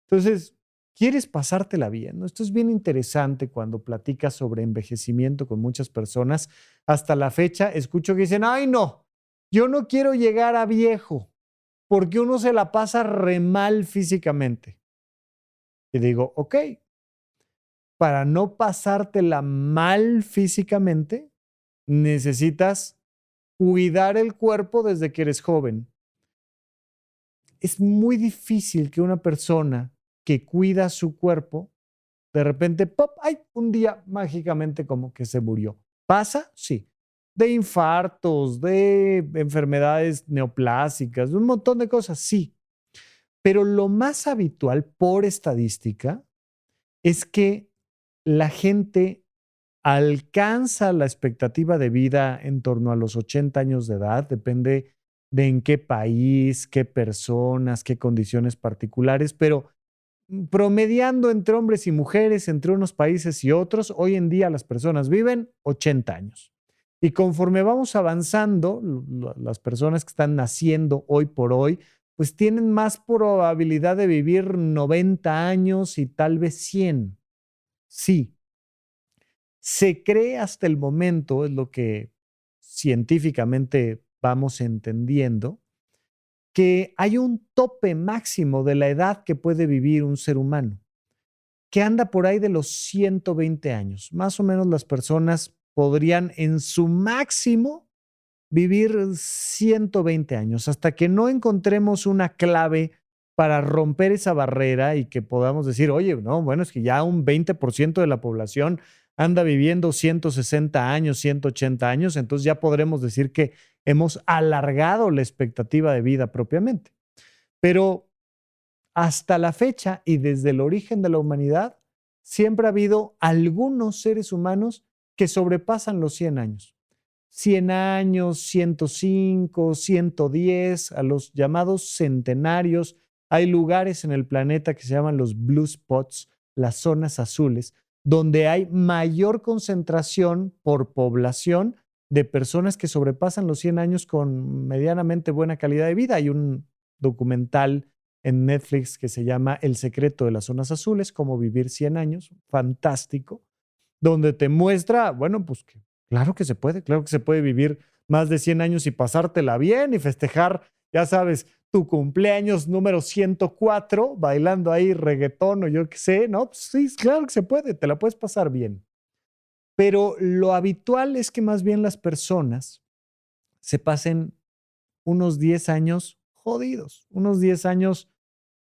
Entonces, quieres pasártela bien, ¿no? Esto es bien interesante cuando platicas sobre envejecimiento con muchas personas. Hasta la fecha escucho que dicen, ay no, yo no quiero llegar a viejo porque uno se la pasa re mal físicamente. Y digo, ok, para no pasártela mal físicamente, necesitas cuidar el cuerpo desde que eres joven. Es muy difícil que una persona que cuida su cuerpo, de repente, ¡pop! ¡Ay! Un día mágicamente como que se murió. ¿Pasa? Sí. De infartos, de enfermedades neoplásicas, de un montón de cosas, sí. Pero lo más habitual por estadística es que la gente alcanza la expectativa de vida en torno a los 80 años de edad, depende de en qué país, qué personas, qué condiciones particulares, pero promediando entre hombres y mujeres, entre unos países y otros, hoy en día las personas viven 80 años. Y conforme vamos avanzando, las personas que están naciendo hoy por hoy, pues tienen más probabilidad de vivir 90 años y tal vez 100. Sí, se cree hasta el momento, es lo que científicamente vamos entendiendo, que hay un tope máximo de la edad que puede vivir un ser humano, que anda por ahí de los 120 años. Más o menos las personas podrían en su máximo vivir 120 años, hasta que no encontremos una clave para romper esa barrera y que podamos decir, oye, no, bueno, es que ya un 20% de la población anda viviendo 160 años, 180 años, entonces ya podremos decir que hemos alargado la expectativa de vida propiamente. Pero hasta la fecha y desde el origen de la humanidad, siempre ha habido algunos seres humanos que sobrepasan los 100 años. 100 años, 105, 110, a los llamados centenarios. Hay lugares en el planeta que se llaman los blue spots, las zonas azules, donde hay mayor concentración por población de personas que sobrepasan los 100 años con medianamente buena calidad de vida. Hay un documental en Netflix que se llama El secreto de las zonas azules, cómo vivir 100 años, fantástico, donde te muestra, bueno, pues que claro que se puede vivir más de 100 años y pasártela bien y festejar, ya sabes, tu cumpleaños número 104, bailando ahí reggaetón o yo qué sé, ¿no? Pues sí, claro que se puede, te la puedes pasar bien. Pero lo habitual es que más bien las personas se pasen unos 10 años jodidos, unos 10 años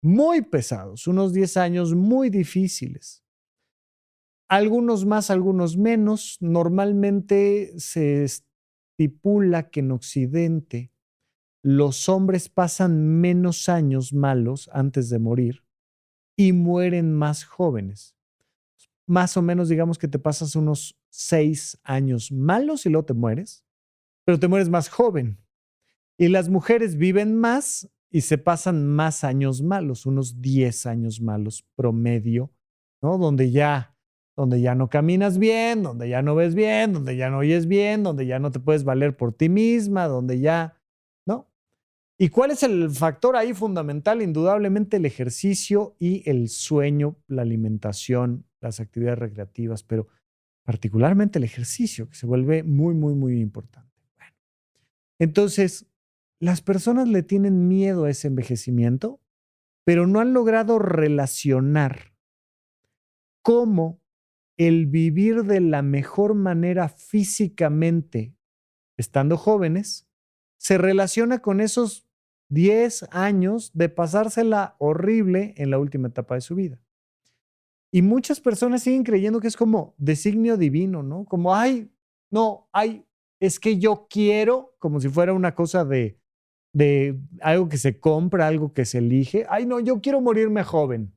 muy pesados, unos 10 años muy difíciles. Algunos más, algunos menos. Normalmente se estipula que en Occidente los hombres pasan menos años malos antes de morir y mueren más jóvenes. Más o menos, digamos que te pasas unos 6 años malos y luego te mueres, pero te mueres más joven. Y las mujeres viven más y se pasan más años malos, unos 10 años malos promedio, ¿no? Donde ya no caminas bien, donde ya no ves bien, donde ya no oyes bien, donde ya no te puedes valer por ti misma, donde ya, ¿no? ¿Y cuál es el factor ahí fundamental? Indudablemente el ejercicio y el sueño, la alimentación, las actividades recreativas, pero particularmente el ejercicio, que se vuelve muy, muy, muy importante. Bueno, entonces, las personas le tienen miedo a ese envejecimiento, pero no han logrado relacionar cómo el vivir de la mejor manera físicamente, estando jóvenes, se relaciona con esos 10 años de pasársela horrible en la última etapa de su vida. Y muchas personas siguen creyendo que es como designio divino, ¿no? Como, ay, no, ay, es que yo quiero, como si fuera una cosa de algo que se compra, algo que se elige. Ay, no, yo quiero morirme joven.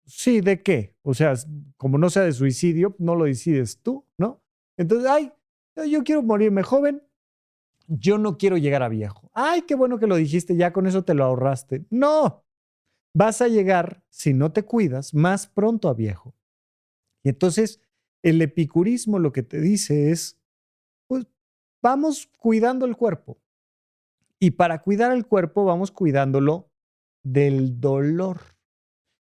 Sí, ¿de qué? O sea, como no sea de suicidio, no lo decides tú, ¿no? Entonces, ay, yo quiero morirme joven, yo no quiero llegar a viejo. Ay, qué bueno que lo dijiste, ya con eso te lo ahorraste. No, vas a llegar, si no te cuidas, más pronto a viejo. Y entonces, el epicurismo lo que te dice es, pues vamos cuidando el cuerpo. Y para cuidar el cuerpo, vamos cuidándolo del dolor.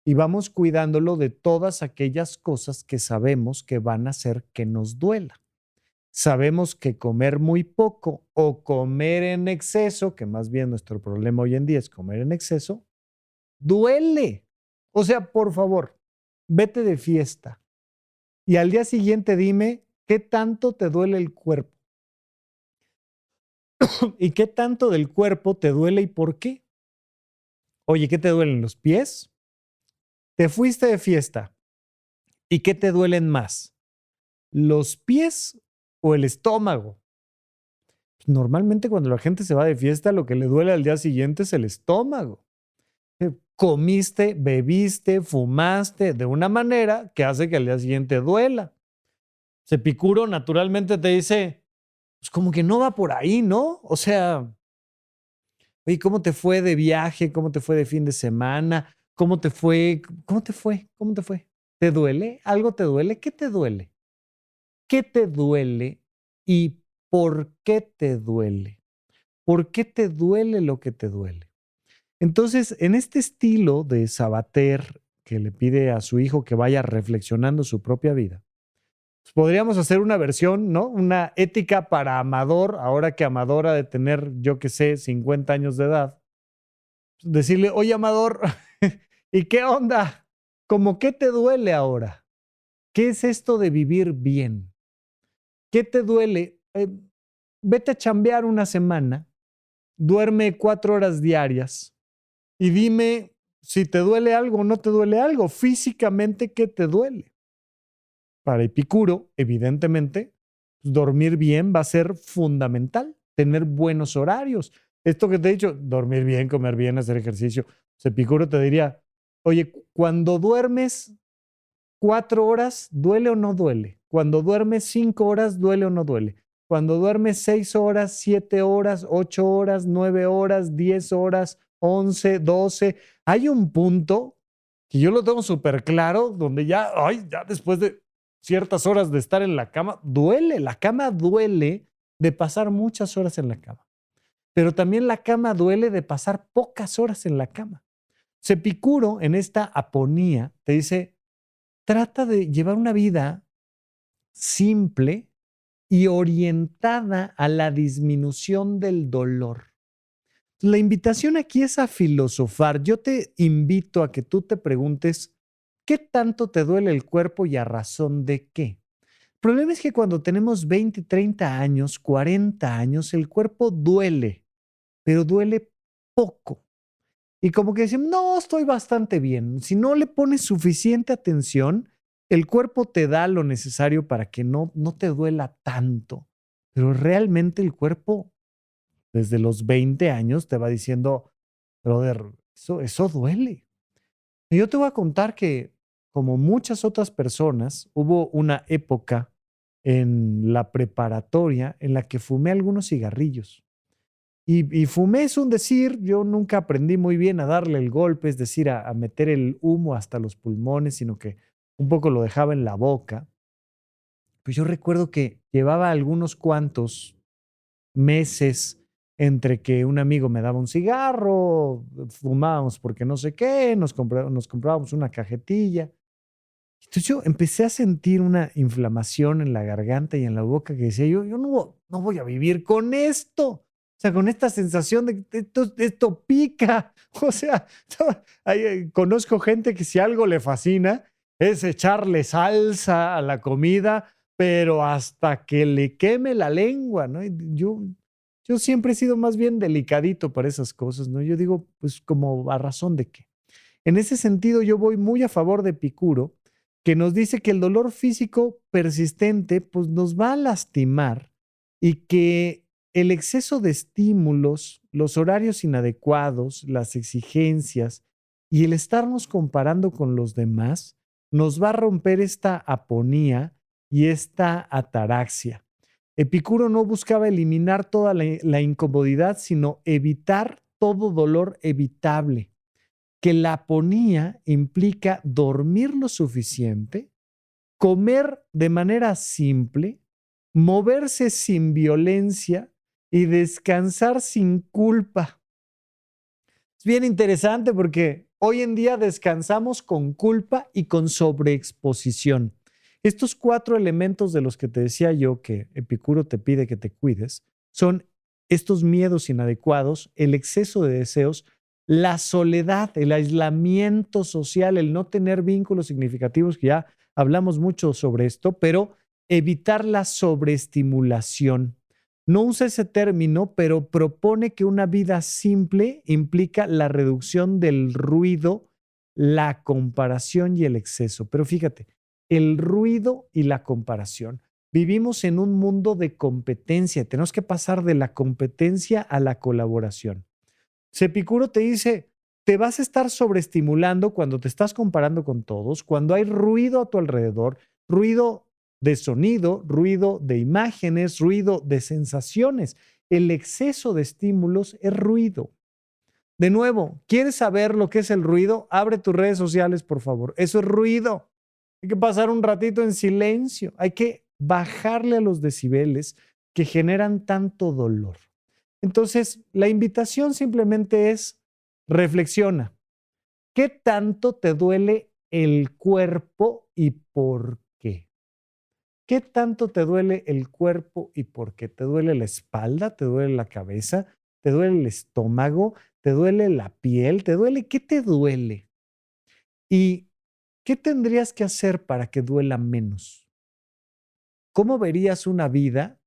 Y vamos cuidándolo de todas aquellas cosas que sabemos que van a hacer que nos duela. Sabemos que comer muy poco o comer en exceso, que más bien nuestro problema hoy en día es comer en exceso, duele. O sea, por favor, vete de fiesta y al día siguiente dime qué tanto te duele el cuerpo y qué tanto del cuerpo te duele y por qué. Oye, ¿qué te duelen los pies? Te fuiste de fiesta. ¿Y qué te duelen más? ¿Los pies o el estómago? Normalmente cuando la gente se va de fiesta, lo que le duele al día siguiente es el estómago. Comiste, bebiste, fumaste de una manera que hace que al día siguiente duela. Epicuro naturalmente te dice, pues como que no va por ahí, ¿no? O sea, oye, ¿cómo te fue de viaje? ¿Cómo te fue de fin de semana? ¿Cómo te fue? ¿Cómo te fue? ¿Cómo te fue? ¿Te duele? ¿Algo te duele? ¿Qué te duele? ¿Qué te duele y por qué te duele? ¿Por qué te duele lo que te duele? Entonces, en este estilo de Sabater, que le pide a su hijo que vaya reflexionando su propia vida, pues podríamos hacer una versión, ¿no? Una ética para Amador, ahora que Amador ha de tener, yo qué sé, 50 años de edad. Decirle, oye, Amador, ¿y qué onda? ¿Cómo qué te duele ahora? ¿Qué es esto de vivir bien? ¿Qué te duele? Vete a chambear una semana, duerme 4 horas diarias y dime si te duele algo o no te duele algo. Físicamente, ¿qué te duele? Para Epicuro, evidentemente, dormir bien va a ser fundamental, tener buenos horarios. Esto que te he dicho, dormir bien, comer bien, hacer ejercicio. Epicuro te diría, oye, cuando duermes 4 horas, ¿duele o no duele? Cuando duermes 5 horas, ¿duele o no duele? Cuando duermes 6 horas, 7 horas, 8 horas, 9 horas, 10 horas, 11, 12. Hay un punto que yo lo tengo súper claro, donde ya, ay, ya después de ciertas horas de estar en la cama, duele. La cama duele de pasar muchas horas en la cama. Pero también la cama duele de pasar pocas horas en la cama. Epicuro, en esta aponía, te dice, trata de llevar una vida simple y orientada a la disminución del dolor. La invitación aquí es a filosofar. Yo te invito a que tú te preguntes, ¿qué tanto te duele el cuerpo y a razón de qué? El problema es que cuando tenemos 20, 30 años, 40 años, el cuerpo duele. pero duele poco. Y como que decimos, no, estoy bastante bien. Si no le pones suficiente atención, el cuerpo te da lo necesario para que no te duela tanto. Pero realmente el cuerpo, desde los 20 años, te va diciendo, brother, eso duele. Y yo te voy a contar que, como muchas otras personas, hubo una época en la preparatoria en la que fumé algunos cigarrillos. Y fumé es un decir, yo nunca aprendí muy bien a darle el golpe, es decir, a meter el humo hasta los pulmones, sino que un poco lo dejaba en la boca. Pues yo recuerdo que llevaba algunos cuantos meses entre que un amigo me daba un cigarro, fumábamos porque no sé qué, nos comprábamos una cajetilla. Entonces yo empecé a sentir una inflamación en la garganta y en la boca que decía yo no voy a vivir con esto. O sea, con esta sensación de que esto pica. O sea, conozco gente que si algo le fascina es echarle salsa a la comida, pero hasta que le queme la lengua, ¿no? Y yo siempre he sido más bien delicadito para esas cosas, ¿no? Yo digo, pues como a razón de qué. En ese sentido, yo voy muy a favor de Epicuro, que nos dice que el dolor físico persistente pues nos va a lastimar y que el exceso de estímulos, los horarios inadecuados, las exigencias y el estarnos comparando con los demás nos va a romper esta aponía y esta ataraxia. Epicuro no buscaba eliminar toda la incomodidad, sino evitar todo dolor evitable. Que la aponía implica dormir lo suficiente, comer de manera simple, moverse sin violencia y descansar sin culpa. Es bien interesante porque hoy en día descansamos con culpa y con sobreexposición. Estos 4 elementos de los que te decía yo que Epicuro te pide que te cuides son estos miedos inadecuados, el exceso de deseos, la soledad, el aislamiento social, el no tener vínculos significativos, que ya hablamos mucho sobre esto, pero evitar la sobreestimulación. No usa ese término, pero propone que una vida simple implica la reducción del ruido, la comparación y el exceso. Pero fíjate, el ruido y la comparación. Vivimos en un mundo de competencia. Tenemos que pasar de la competencia a la colaboración. Epicuro te dice, te vas a estar sobreestimulando cuando te estás comparando con todos, cuando hay ruido a tu alrededor, ruido de sonido, ruido de imágenes, ruido de sensaciones. El exceso de estímulos es ruido. De nuevo, ¿quieres saber lo que es el ruido? Abre tus redes sociales, por favor. Eso es ruido. Hay que pasar un ratito en silencio. Hay que bajarle a los decibeles que generan tanto dolor. Entonces, la invitación simplemente es reflexiona. ¿Qué tanto te duele el cuerpo y por qué? ¿Qué tanto te duele el cuerpo y por qué? ¿Te duele la espalda? ¿Te duele la cabeza? ¿Te duele el estómago? ¿Te duele la piel? ¿Te duele? ¿Qué te duele? ¿Y qué tendrías que hacer para que duela menos? ¿Cómo verías una vida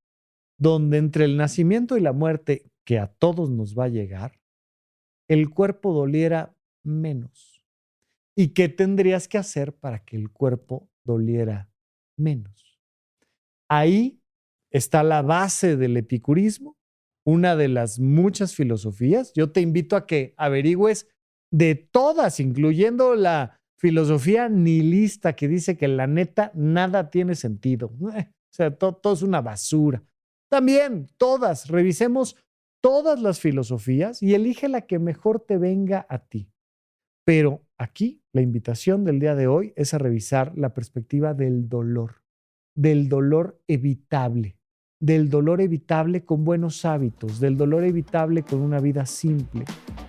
donde entre el nacimiento y la muerte, que a todos nos va a llegar, el cuerpo doliera menos? ¿Y qué tendrías que hacer para que el cuerpo doliera menos? Ahí está la base del epicurismo, una de las muchas filosofías. Yo te invito a que averigües de todas, incluyendo la filosofía nihilista que dice que la neta nada tiene sentido. O sea, todo es una basura. También todas, revisemos todas las filosofías y elige la que mejor te venga a ti. Pero aquí la invitación del día de hoy es a revisar la perspectiva del dolor evitable, del dolor evitable con buenos hábitos, del dolor evitable con una vida simple,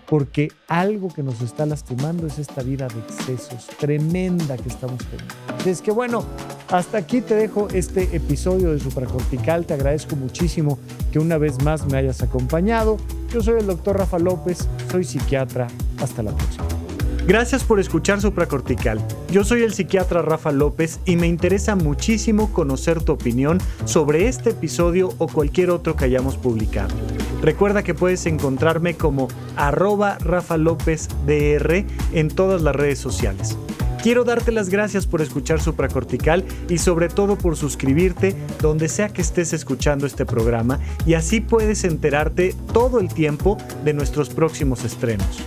porque algo que nos está lastimando es esta vida de excesos tremenda que estamos teniendo. Es que bueno, hasta aquí te dejo este episodio de Supracortical. Te agradezco muchísimo que una vez más me hayas acompañado. Yo soy el doctor Rafa López, soy psiquiatra. Hasta la próxima. Gracias por escuchar Supracortical. Yo soy el psiquiatra Rafa López y me interesa muchísimo conocer tu opinión sobre este episodio o cualquier otro que hayamos publicado. Recuerda que puedes encontrarme como @RafaLópezDR en todas las redes sociales. Quiero darte las gracias por escuchar Supracortical y sobre todo por suscribirte donde sea que estés escuchando este programa y así puedes enterarte todo el tiempo de nuestros próximos estrenos.